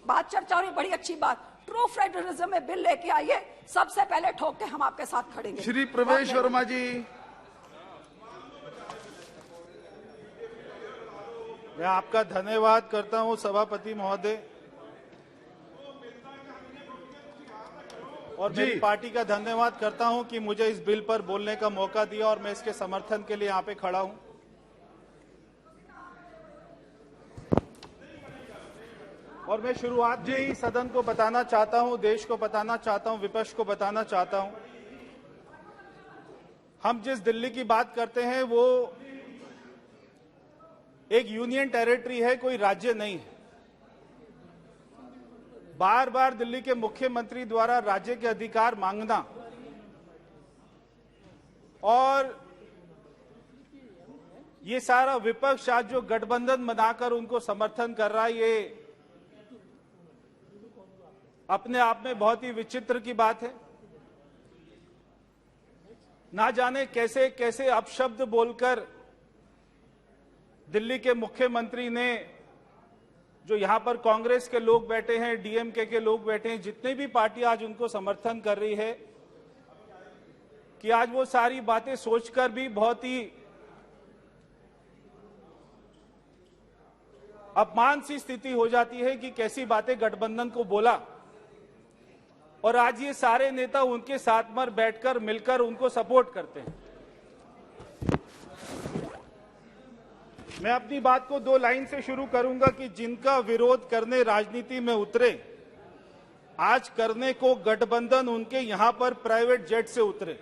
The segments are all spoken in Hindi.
बात चर्चा हो रही, बड़ी अच्छी बात। ट्रू फेडरलिज्म में बिल लेके आइए, सबसे पहले ठोक के हम आपके साथ खड़ेंगे। श्री प्रवेश वर्मा जी। मैं आपका धन्यवाद करता हूं सभापति महोदय, और मेरी पार्टी का धन्यवाद करता हूं कि मुझे इस बिल पर बोलने का मौका दिया और मैं इसके समर्थन के लिए यहां पे खड़ा हूं। और मैं शुरुआत में ही सदन को बताना चाहता हूं, देश को बताना चाहता हूं, विपक्ष को बताना चाहता हूं, हम जिस दिल्ली की बात करते हैं वो एक यूनियन टेरिटरी है, कोई राज्य नहीं है। बार बार दिल्ली के मुख्यमंत्री द्वारा राज्य के अधिकार मांगना और ये सारा विपक्ष आज जो गठबंधन बनाकर उनको समर्थन कर रहा है, ये अपने आप में बहुत ही विचित्र की बात है। ना जाने कैसे कैसे अपशब्द बोलकर दिल्ली के मुख्यमंत्री ने, जो यहां पर कांग्रेस के लोग बैठे हैं, डीएमके के लोग बैठे हैं, जितने भी पार्टी आज उनको समर्थन कर रही है, कि आज वो सारी बातें सोचकर भी बहुत ही अपमान सी स्थिति हो जाती है कि कैसी बातें गठबंधन को बोला, और आज ये सारे नेता उनके साथ में बैठकर मिलकर उनको सपोर्ट करते हैं। मैं अपनी बात को 2 लाइन से शुरू करूंगा कि जिनका विरोध करने राजनीति में उतरे, आज करने को गठबंधन उनके यहां पर प्राइवेट जेट से उतरे।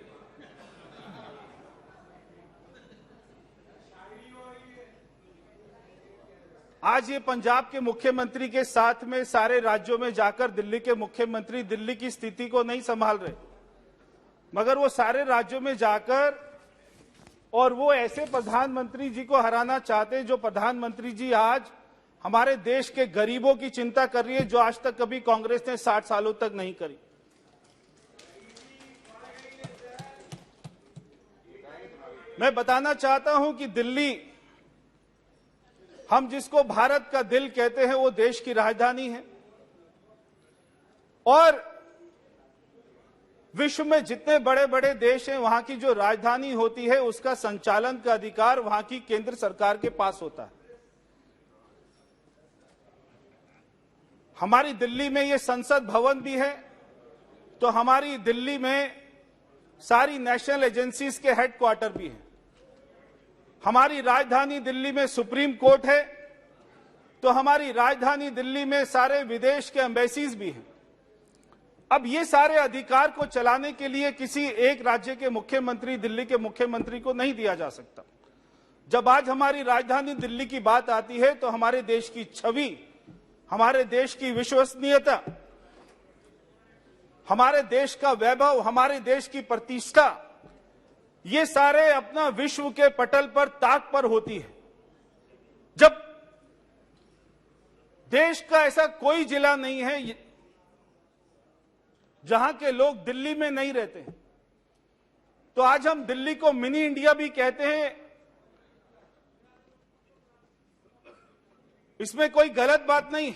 आज ये पंजाब के मुख्यमंत्री के साथ में सारे राज्यों में जाकर दिल्ली के मुख्यमंत्री दिल्ली की स्थिति को नहीं संभाल रहे, मगर वो सारे राज्यों में जाकर और वो ऐसे प्रधानमंत्री जी को हराना चाहते, जो प्रधानमंत्री जी आज हमारे देश के गरीबों की चिंता कर रही है, जो आज तक कभी कांग्रेस ने 60 सालों तक नहीं करी। मैं बताना चाहता हूं कि दिल्ली, हम जिसको भारत का दिल कहते हैं, वो देश की राजधानी है, और विश्व में जितने बड़े बड़े देश हैं, वहां की जो राजधानी होती है उसका संचालन का अधिकार वहां की केंद्र सरकार के पास होता है। हमारी दिल्ली में ये संसद भवन भी है, तो हमारी दिल्ली में सारी नेशनल एजेंसीज के हेडक्वार्टर भी हैं। हमारी राजधानी दिल्ली में सुप्रीम कोर्ट है, तो हमारी राजधानी दिल्ली में सारे विदेश के एम्बेसीज भी हैं। अब ये सारे अधिकार को चलाने के लिए किसी एक राज्य के मुख्यमंत्री, दिल्ली के मुख्यमंत्री को नहीं दिया जा सकता। जब आज हमारी राजधानी दिल्ली की बात आती है, तो हमारे देश की छवि, हमारे देश की विश्वसनीयता, हमारे देश का वैभव, हमारे देश की प्रतिष्ठा, ये सारे अपना विश्व के पटल पर ताक पर होती है। जब देश का ऐसा कोई जिला नहीं है जहां के लोग दिल्ली में नहीं रहते, तो आज हम दिल्ली को मिनी इंडिया भी कहते हैं, इसमें कोई गलत बात नहीं।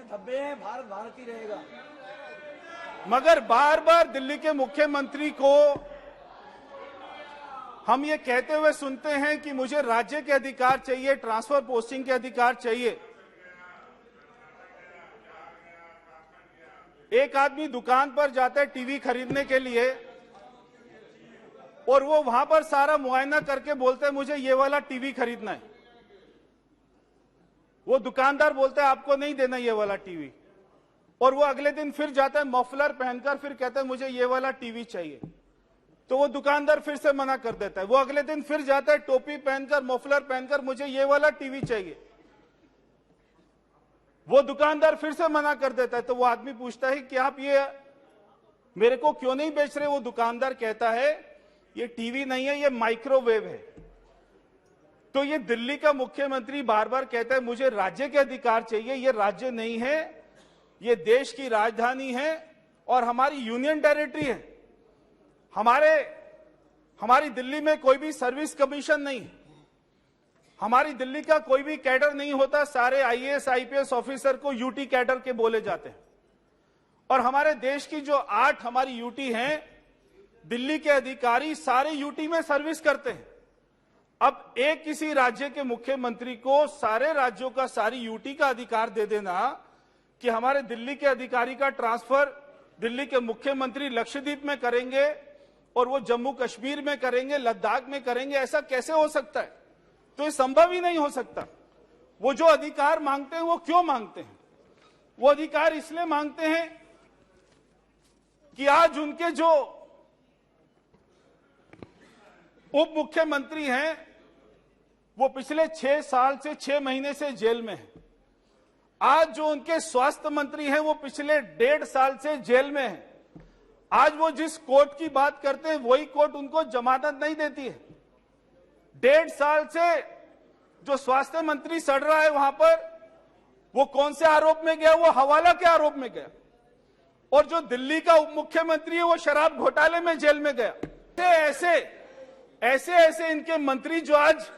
धब्बे हैं, भारत भारत ही रहेगा। मगर बार बार दिल्ली के मुख्यमंत्री को हम ये कहते हुए सुनते हैं कि मुझे राज्य के अधिकार चाहिए, ट्रांसफर पोस्टिंग के अधिकार चाहिए। एक आदमी दुकान पर जाता है टीवी खरीदने के लिए, और वो वहां पर सारा मुआयना करके बोलते हैं मुझे ये वाला टीवी खरीदना है। वो दुकानदार बोलता है आपको नहीं देना ये वाला टीवी, और वो अगले दिन फिर जाता है मफलर पहनकर, फिर कहता है मुझे ये वाला टीवी चाहिए, तो वो दुकानदार फिर से मना कर देता है। वो अगले दिन फिर जाता है टोपी पहनकर, मफलर पहनकर, मुझे ये वाला टीवी चाहिए, वो दुकानदार फिर से मना कर देता है। तो वो आदमी पूछता है कि आप ये मेरे को क्यों नहीं बेच रहे? वो दुकानदार कहता है ये टीवी नहीं है, ये माइक्रोवेव है। तो ये दिल्ली का मुख्यमंत्री बार बार कहता है मुझे राज्य के अधिकार चाहिए। ये राज्य नहीं है, ये देश की राजधानी है और हमारी यूनियन टेरिटरी है। हमारी दिल्ली में कोई भी सर्विस कमीशन नहीं है। हमारी दिल्ली का कोई भी कैडर नहीं होता, सारे आईएएस आईपीएस ऑफिसर को यूटी कैडर के बोले जाते हैं। और हमारे देश की जो 8 हमारी यूटी हैं, दिल्ली के अधिकारी सारे यूटी में सर्विस करते हैं। अब एक किसी राज्य के मुख्यमंत्री को सारे राज्यों का सारी यूटी का अधिकार दे देना कि हमारे दिल्ली के अधिकारी का ट्रांसफर दिल्ली के मुख्यमंत्री लक्षद्वीप में करेंगे और वो जम्मू कश्मीर में करेंगे, लद्दाख में करेंगे, ऐसा कैसे हो सकता है? तो ये संभव ही नहीं हो सकता। वो जो अधिकार मांगते हैं वो क्यों मांगते हैं? वो अधिकार इसलिए मांगते हैं कि आज उनके जो उप मुख्यमंत्री हैं वो पिछले 6 साल से 6 महीने से जेल में हैं। आज जो उनके स्वास्थ्य मंत्री हैं वो पिछले 1.5 साल से जेल में हैं। आज वो जिस कोर्ट की बात करते हैं वही कोर्ट उनको जमानत नहीं देती है। 1.5 साल से जो स्वास्थ्य मंत्री सड़ रहा है वहां पर, वो कौन से आरोप में गया? वो हवाला के आरोप में गया। और जो दिल्ली का उप मुख्यमंत्री है वो शराब घोटाले में जेल में गया। ऐसे इनके मंत्री जो आज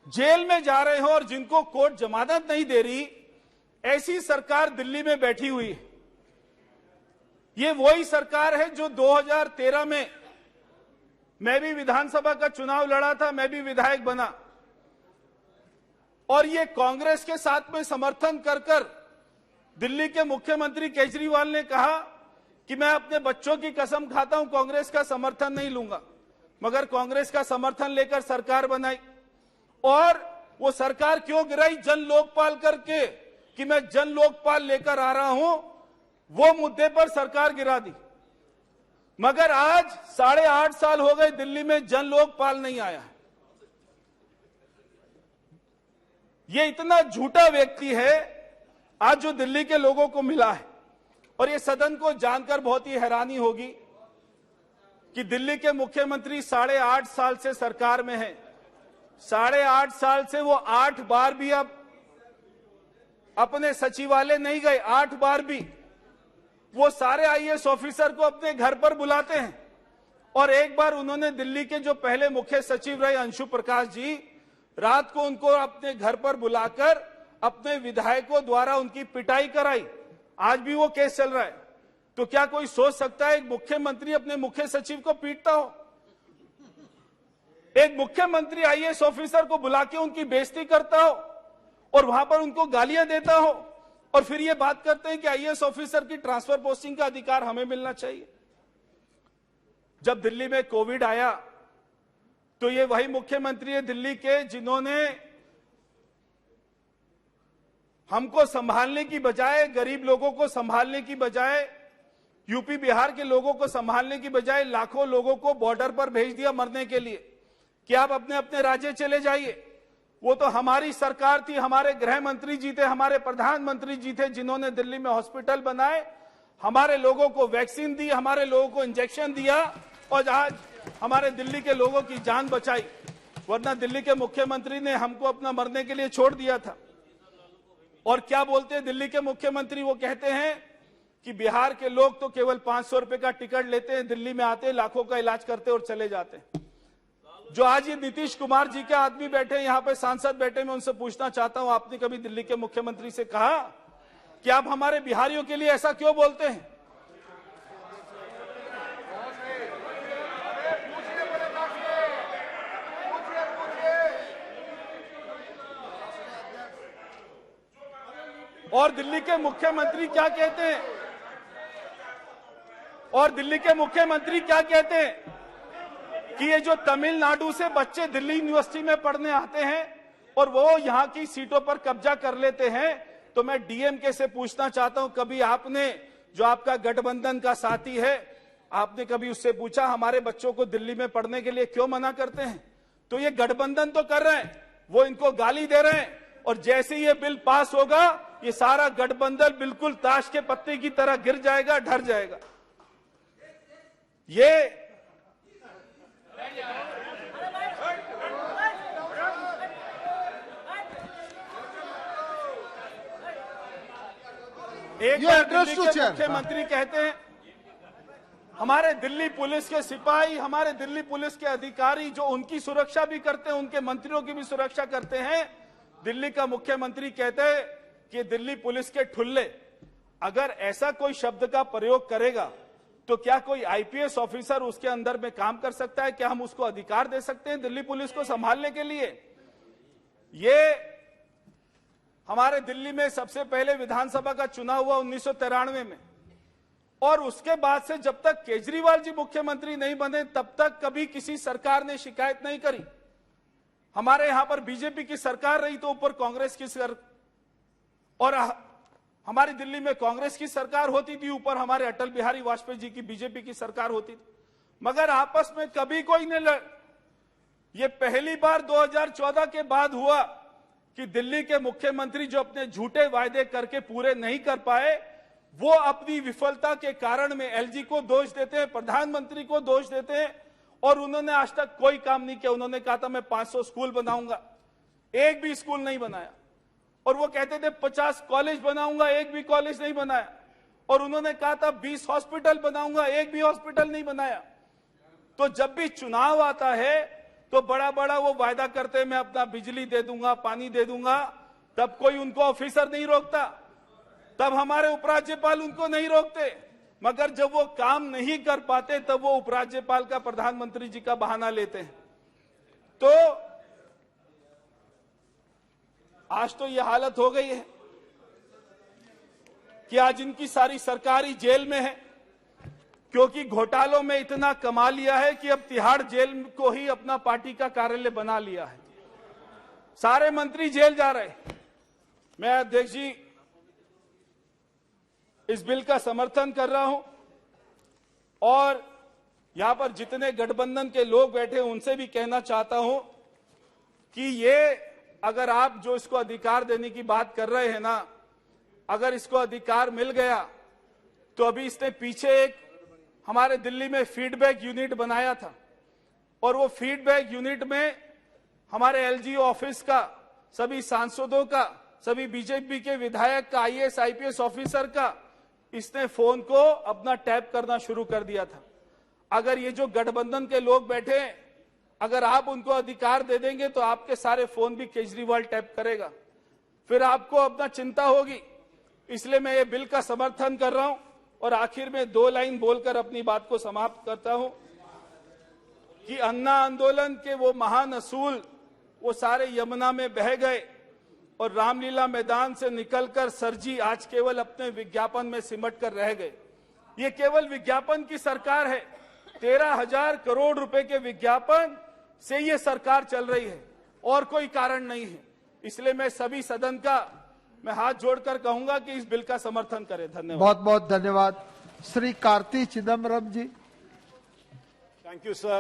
जेल में जा रहे हो और जिनको कोर्ट जमानत नहीं दे रही, ऐसी सरकार दिल्ली में बैठी हुई है। ये वही सरकार है जो 2013 में मैं भी विधानसभा का चुनाव लड़ा था, मैं भी विधायक बना, और ये कांग्रेस के साथ में समर्थन कर दिल्ली के मुख्यमंत्री केजरीवाल ने कहा कि मैं अपने बच्चों की कसम खाता हूं कांग्रेस का समर्थन नहीं लूंगा, मगर कांग्रेस का समर्थन लेकर सरकार बनाई। और वो सरकार क्यों गिराई? जन लोकपाल करके कि मैं जन लोकपाल लेकर आ रहा हूं, वो मुद्दे पर सरकार गिरा दी। मगर आज 8.5 साल हो गए दिल्ली में जन लोकपाल नहीं आया। ये इतना झूठा व्यक्ति है आज जो दिल्ली के लोगों को मिला है। और ये सदन को जानकर बहुत ही हैरानी होगी कि दिल्ली के मुख्यमंत्री 8.5 साल से सरकार में हैं। 8.5 साल से वो 8 बार भी अब अपने सचिवालय नहीं गए। 8 बार भी वो सारे आईएएस ऑफिसर को अपने घर पर बुलाते हैं। और एक बार उन्होंने दिल्ली के जो पहले मुख्य सचिव रहे अंशु प्रकाश जी, रात को उनको अपने घर पर बुलाकर अपने विधायकों द्वारा उनकी पिटाई कराई। आज भी वो केस चल रहा है। तो क्या कोई सोच सकता है एक मुख्यमंत्री अपने मुख्य सचिव को पीटता हो? एक मुख्यमंत्री आईएएस ऑफिसर को बुला के उनकी बेइज्जती करता हो और वहां पर उनको गालियां देता हो, और फिर ये बात करते हैं कि आईएएस ऑफिसर की ट्रांसफर पोस्टिंग का अधिकार हमें मिलना चाहिए। जब दिल्ली में कोविड आया तो ये वही मुख्यमंत्री है दिल्ली के जिन्होंने हमको संभालने की बजाय, गरीब लोगों को संभालने की बजाय, यूपी बिहार के लोगों को संभालने की बजाय लाखों लोगों को बॉर्डर पर भेज दिया मरने के लिए कि आप अपने अपने राज्य चले जाइए। वो तो हमारी सरकार थी, हमारे गृह मंत्री जी थे, हमारे प्रधानमंत्री जी थे जिन्होंने दिल्ली में हॉस्पिटल बनाए, हमारे लोगों को वैक्सीन दी, हमारे लोगों को इंजेक्शन दिया और आज हमारे दिल्ली के लोगों की जान बचाई। वरना दिल्ली के मुख्यमंत्री ने हमको अपना मरने के लिए छोड़ दिया था। और क्या बोलते हैं दिल्ली के मुख्यमंत्री? वो कहते हैं कि बिहार के लोग तो केवल 500 रुपए का टिकट लेते हैं, दिल्ली में आते हैं, लाखों का इलाज करते और चले जाते हैं। जो आज ये नीतीश कुमार जी के आदमी बैठे हैं यहाँ पे, सांसद बैठे, मैं उनसे पूछना चाहता हूं, आपने कभी दिल्ली के मुख्यमंत्री से कहा कि आप हमारे बिहारियों के लिए ऐसा क्यों बोलते हैं? और दिल्ली के मुख्यमंत्री क्या कहते हैं? और दिल्ली के मुख्यमंत्री क्या कहते हैं कि ये जो तमिलनाडु से बच्चे दिल्ली यूनिवर्सिटी में पढ़ने आते हैं और वो यहाँ की सीटों पर कब्जा कर लेते हैं। तो मैं डीएमके से पूछना चाहता हूं, कभी आपने, जो आपका गठबंधन का साथी है, आपने कभी उससे पूछा हमारे बच्चों को दिल्ली में पढ़ने के लिए क्यों मना करते हैं? तो ये गठबंधन तो कर रहे हैं, वो इनको गाली दे रहे हैं, और जैसे ये बिल पास होगा ये सारा गठबंधन बिल्कुल ताश के पत्ते की तरह गिर जाएगा, ढर जाएगा। ये एक बार दिल्ली के मुख्यमंत्री कहते हैं हमारे दिल्ली पुलिस के सिपाही, हमारे दिल्ली पुलिस के अधिकारी जो उनकी सुरक्षा भी करते हैं, उनके मंत्रियों की भी सुरक्षा करते हैं। दिल्ली का मुख्यमंत्री कहते हैं कि दिल्ली पुलिस के ठुल्ले, अगर ऐसा कोई शब्द का प्रयोग करेगा तो क्या कोई आईपीएस ऑफिसर उसके अंदर में काम कर सकता है? क्या हम उसको अधिकार दे सकते हैं दिल्ली पुलिस को संभालने के लिए? ये हमारे दिल्ली में सबसे पहले विधानसभा का चुनाव हुआ 1993 में, और उसके बाद से जब तक केजरीवाल जी मुख्यमंत्री नहीं बने तब तक कभी किसी सरकार ने शिकायत नहीं करी। हमारे यहां पर बीजेपी की सरकार रही तो ऊपर कांग्रेस की और हमारी दिल्ली में कांग्रेस की सरकार होती थी, ऊपर हमारे अटल बिहारी वाजपेयी जी की बीजेपी की सरकार होती थी, मगर आपस में कभी कोई नहीं लड़। ये पहली बार 2014 के बाद हुआ कि दिल्ली के मुख्यमंत्री जो अपने झूठे वायदे करके पूरे नहीं कर पाए, वो अपनी विफलता के कारण में एलजी को दोष देते हैं, प्रधानमंत्री को दोष देते हैं, और उन्होंने आज तक कोई काम नहीं किया। उन्होंने कहा था मैं 500 स्कूल बनाऊंगा, एक भी स्कूल नहीं बनाया। और वो कहते थे 50 कॉलेज बनाऊंगा, एक भी कॉलेज नहीं बनाया। और उन्होंने कहा था 20 हॉस्पिटल बनाऊंगा, एक भी हॉस्पिटल नहीं बनाया। तो जब भी चुनाव आता है तो बड़ा बड़ा वो वायदा करते हैं मैं अपना बिजली दे दूंगा, पानी दे दूंगा, तब कोई उनको ऑफिसर नहीं रोकता, तब हमारे उपराज्यपाल उनको नहीं रोकते। मगर जब वो काम नहीं कर पाते तब वो उपराज्यपाल का, प्रधानमंत्री जी का बहाना लेते हैं। तो आज तो ये हालत हो गई है कि आज इनकी सारी सरकारी जेल में है, क्योंकि घोटालों में इतना कमा लिया है कि अब तिहाड़ जेल को ही अपना पार्टी का कार्यालय बना लिया है। सारे मंत्री जेल जा रहे। मैं अध्यक्ष जी इस बिल का समर्थन कर रहा हूं, और यहां पर जितने गठबंधन के लोग बैठे हैं उनसे भी कहना चाहता हूं कि ये अगर आप जो इसको अधिकार देने की बात कर रहे हैं ना, अगर इसको अधिकार मिल गया तो अभी इसने पीछे एक हमारे दिल्ली में फीडबैक यूनिट बनाया था, और वो फीडबैक यूनिट में हमारे एलजी ऑफिस का, सभी सांसदों का, सभी बीजेपी के विधायक का, आईएएस आईपीएस ऑफिसर का इसने फोन को अपना टैप करना शुरू कर दिया था। अगर ये जो गठबंधन के लोग बैठे हैं, अगर आप उनको अधिकार दे देंगे तो आपके सारे फोन भी केजरीवाल टैप करेगा, फिर आपको अपना चिंता होगी। इसलिए मैं ये बिल का समर्थन कर रहा हूं, और आखिर में 2 लाइन बोलकर अपनी बात को समाप्त करता हूं कि अन्ना आंदोलन के वो महान असूल वो सारे यमुना में बह गए, और रामलीला मैदान से निकलकर सरजी आज केवल अपने विज्ञापन में सिमट कर रह गए। ये केवल विज्ञापन की सरकार है। 13,000 करोड़ रुपए के विज्ञापन से ये सरकार चल रही है, और कोई कारण नहीं है। इसलिए मैं सभी सदन का मैं हाथ जोड़कर कहूंगा कि इस बिल का समर्थन करें। धन्यवाद। बहुत बहुत धन्यवाद। Shri Karti Chidambaram ji. Thank you sir.